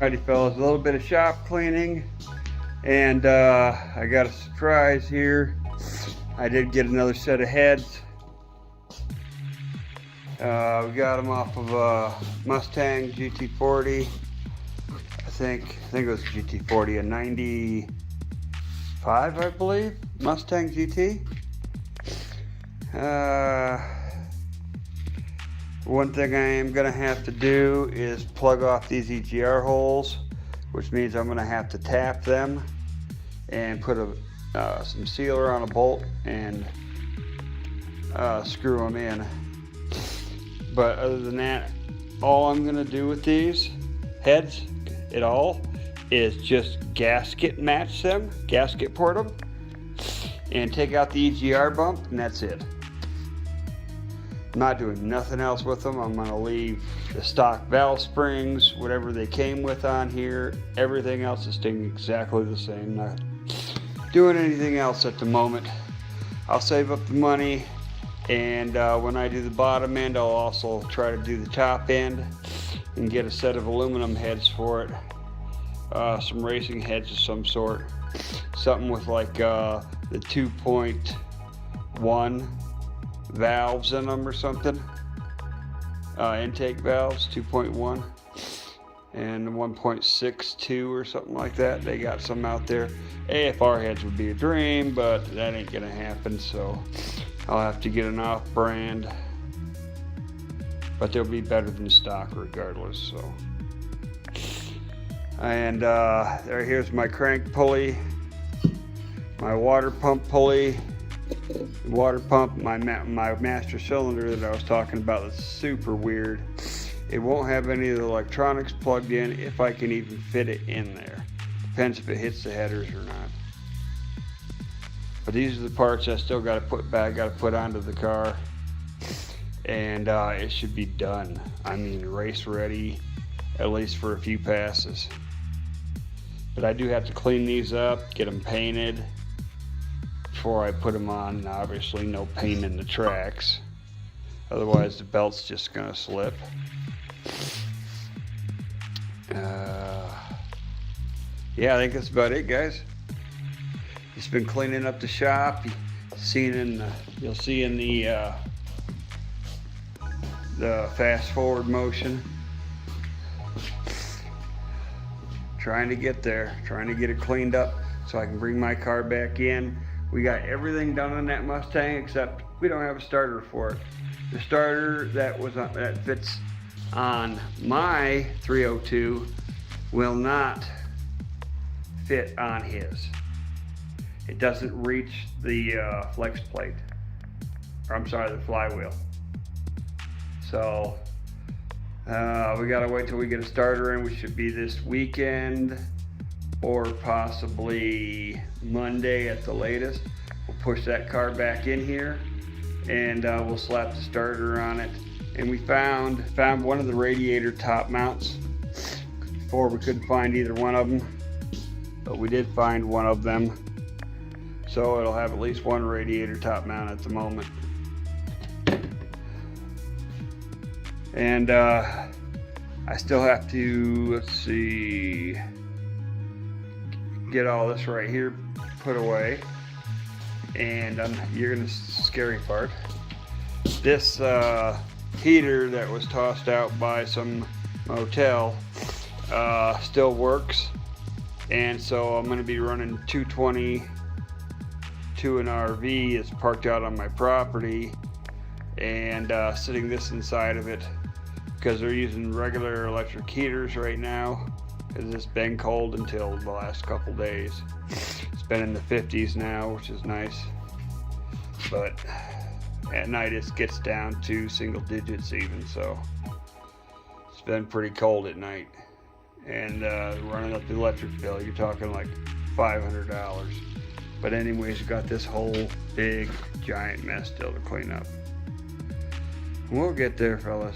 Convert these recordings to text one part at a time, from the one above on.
Alrighty fellas, a little bit of shop cleaning, and I got a surprise here. I did get another set of heads. We got them off of a Mustang GT40. I think it was GT40, a 95, I believe, Mustang GT. One thing I am going to have to do is plug off these EGR holes, which means I'm going to have to tap them and put some sealer on a bolt and screw them in. But other than that, all I'm going to do with these heads is just gasket match them, gasket port them, and take out the EGR bump, and that's it. I'm not doing nothing else with them. I'm going to leave the stock valve springs, whatever they came with on here. Everything else is staying exactly the same. Not doing anything else at the moment. I'll save up the money, and when I do the bottom end, I'll also try to do the top end and get a set of aluminum heads for it. Some racing heads of some sort. Something with like the 2.1 valves in them or something. Intake valves, 2.1 and 1.62 or something like that. They got some out there. AFR heads would be a dream, but that ain't gonna happen, so I'll have to get an off-brand, but they'll be better than stock regardless. So, and here's my crank pulley, my water pump pulley, water pump, my master cylinder that I was talking about that's super weird. It won't have any of the electronics plugged in, if I can even fit it in there. Depends if it hits the headers or not. But these are the parts I still got to put back, got to put onto the car, and it should be done. I mean, race ready, at least for a few passes. But I do have to clean these up, get them painted before I put them on, and obviously no paint in the tracks, otherwise the belt's just gonna slip. Yeah, I think that's about it, guys. Just been cleaning up the shop. You'll see in the fast forward motion. Trying to get there, trying to get it cleaned up so I can bring my car back in. We got everything done on that Mustang except we don't have a starter for it. The starter that fits on my 302 will not fit on his. It doesn't reach the flex plate, or I'm sorry, the flywheel. So we gotta wait till we get a starter in, which should be this weekend or possibly Monday at the latest. We'll push that car back in here and we'll slap the starter on it. And we found one of the radiator top mounts. Before we couldn't find either one of them, but we did find one of them. So it'll have at least one radiator top mount at the moment. And I still have to, let's see, get all this right here put away. And you're gonna see the scary part. This heater that was tossed out by some motel still works, and so I'm going to be running 220 to an RV. It's parked out on my property, and sitting this inside of it because they're using regular electric heaters right now because it's been cold until the last couple days. It's been in the 50s now, which is nice, but at night it gets down to single digits even, so it's been pretty cold at night. And running up the electric bill, you're talking like $500. But anyways, you got this whole big giant mess still to clean up. We'll get there, fellas.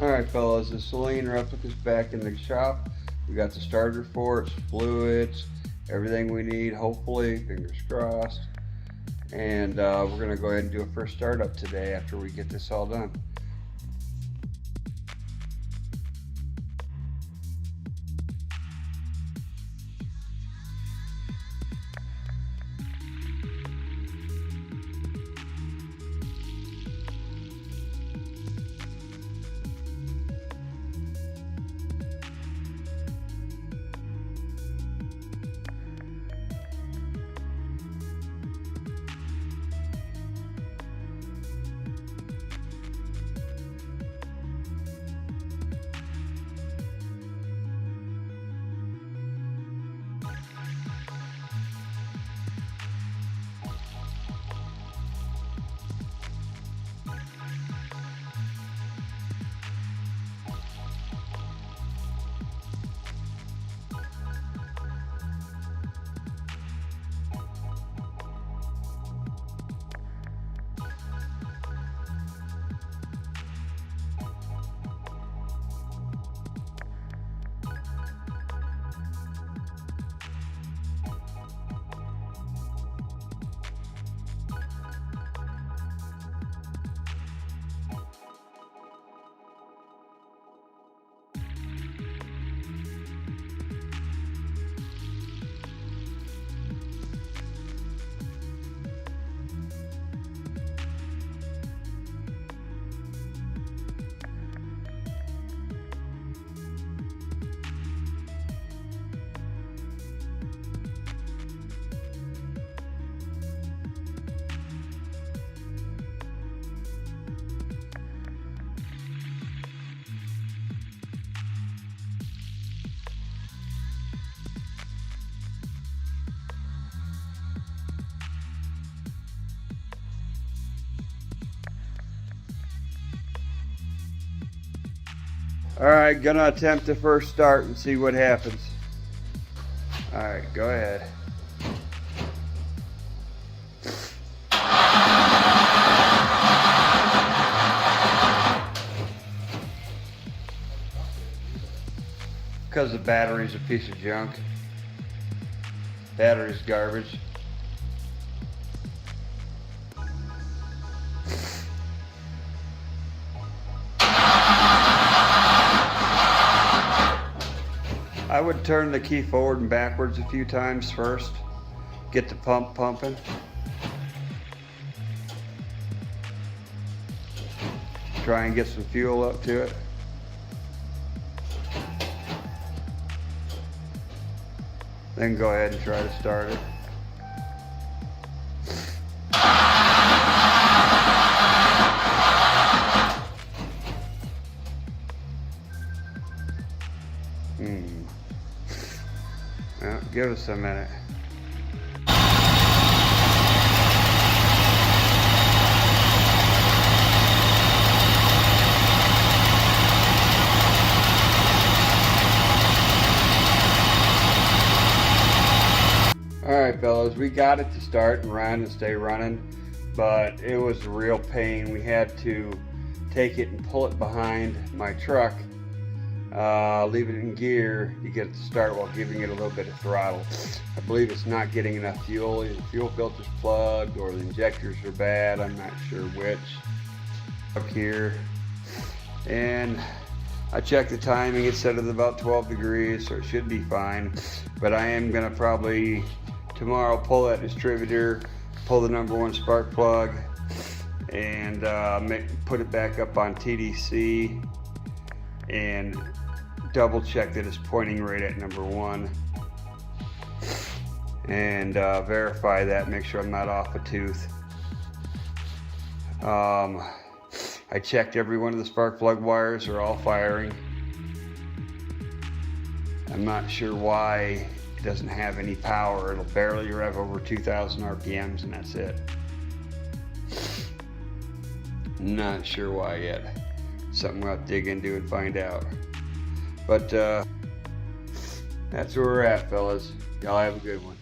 Alright fellas, the Saleen Replica's back in the shop. We got the starter for it, fluids, everything we need, hopefully, fingers crossed. And we're going to go ahead and do a first startup today after we get this all done. Alright, gonna attempt the first start and see what happens. Alright, go ahead. Because the battery's a piece of junk. Battery's garbage. I would turn the key forward and backwards a few times first. Get the pump pumping. Try and get some fuel up to it. Then go ahead and try to start it. Well, give us a minute. Alright fellas, we got it to start and run and stay running, but it was a real pain. We had to take it and pull it behind my truck, leave it in gear to get it to start while giving it a little bit of throttle. I believe it's not getting enough fuel. Either the fuel filter's plugged or the injectors are bad. I'm not sure which. Up here, and I checked the timing. It said it's about 12 degrees, so it should be fine. But I am gonna probably tomorrow pull that distributor, pull the #1 spark plug, and put it back up on TDC and double check that it's pointing right at #1 and verify that, make sure I'm not off a tooth. I checked every one of the spark plug wires are all firing. I'm not sure why it doesn't have any power. It'll barely rev over 2,000 RPMs and that's it. Not sure why yet. Something we'll have to dig into and find out. But that's where we're at, fellas. Y'all have a good one.